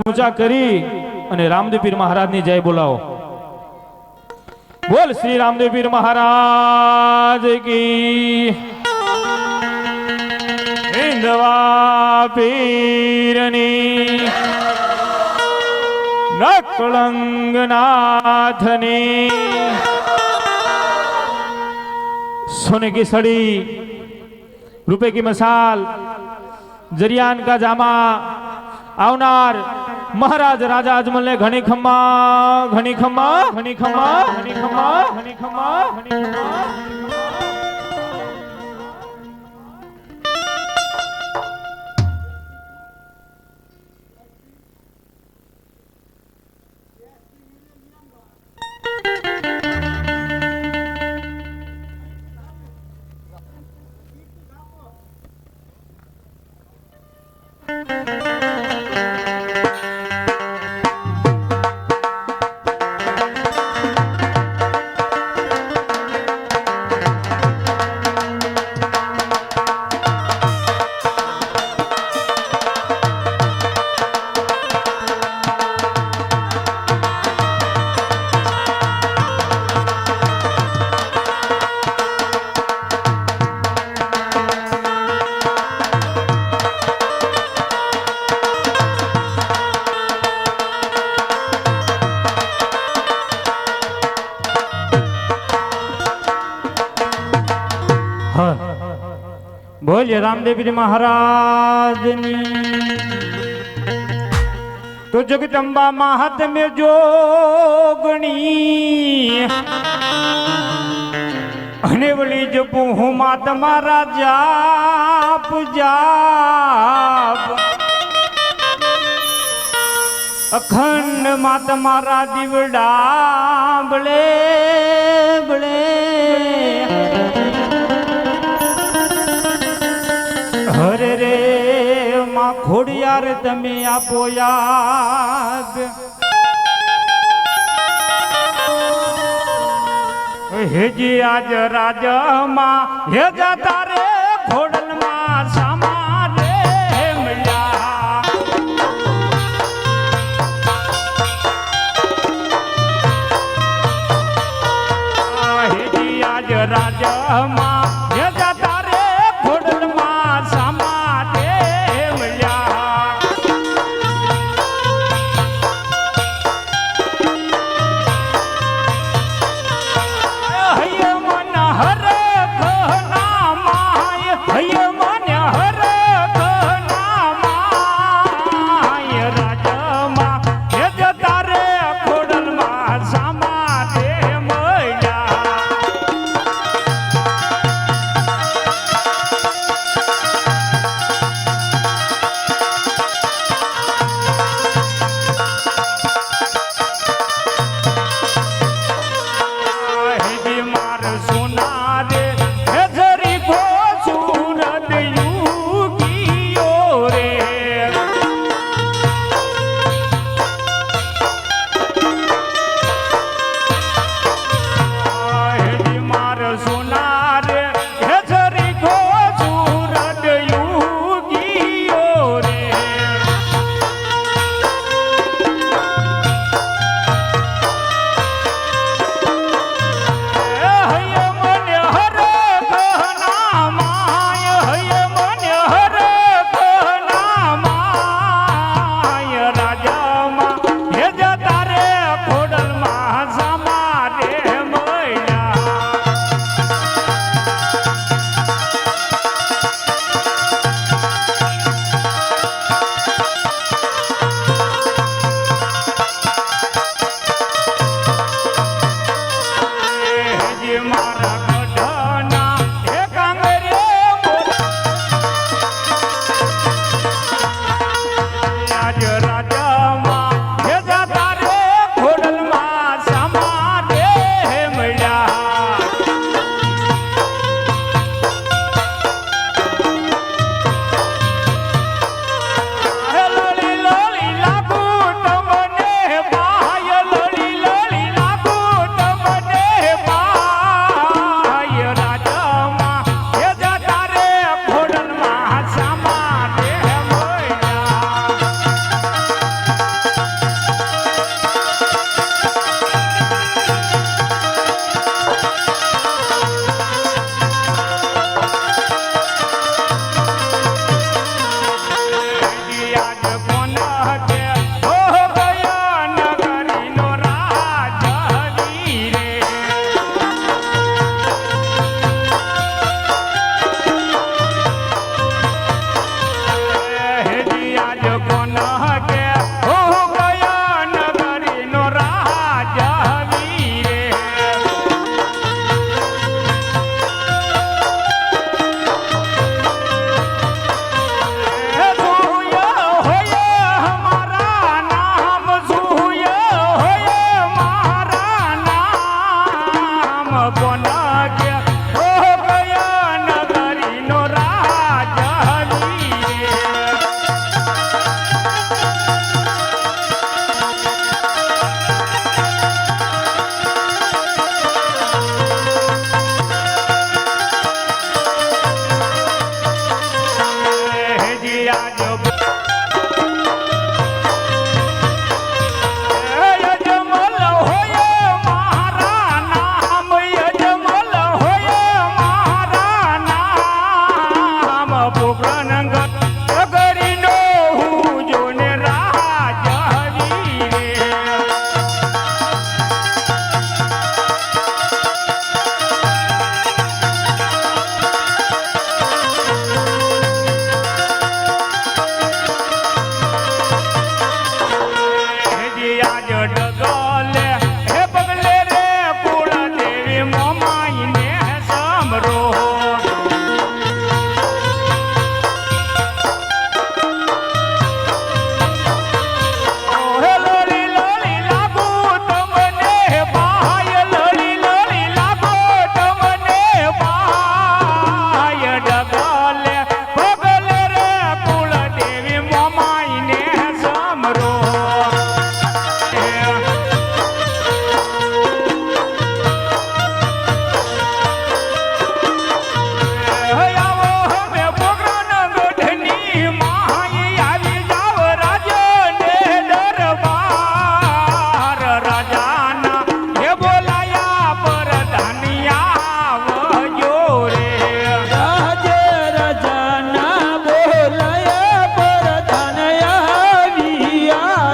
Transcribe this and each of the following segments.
ऊंचा करी અને રામદેવ પીર મહારાજની જય બોલાવો। બોલ શ્રી રામદેવ પીર મહારાજ કી। હિંદવા પીરની નકળંગ નાથની सोने की सड़ी रुपए की मसाल जरियान का जामा आवनार महाराज राजा अजमल ने घनी खम्मा घनी खम्मा घनी खम्मा घनी खम्मा घनी खम्मा घनी खम्मा। बोलिए रामदेव जी महाराज तो जगदम्बा महात्म्य जोगणी अनेवली जपू हूँ मात मारा जाप जाप अखंड मात मारा दिवड़ा बड़े बड़े हरे रे माँ खोड़ियार तमे आपो याद हे जी आज राजा माँ हे जाता रे खोड़ल माँ सामा रे मिला हे जी आज राजा माँ हे जाता रे खोड़ल माँ सामा रे मिला। हय मन हर कहना माय हय मन हर कहना माय राजा माँ हे जता रे खोड़ल माँ सामा रे मिला।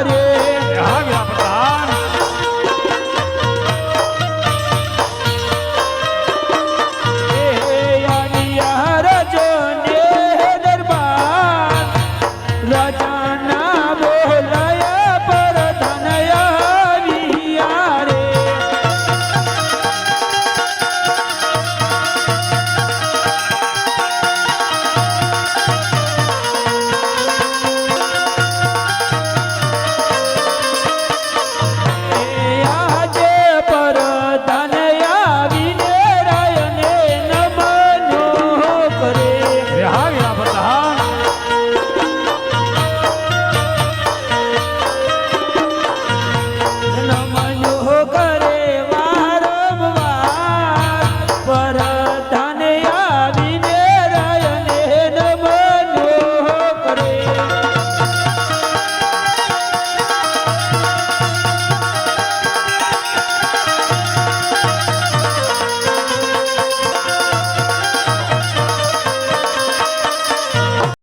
રે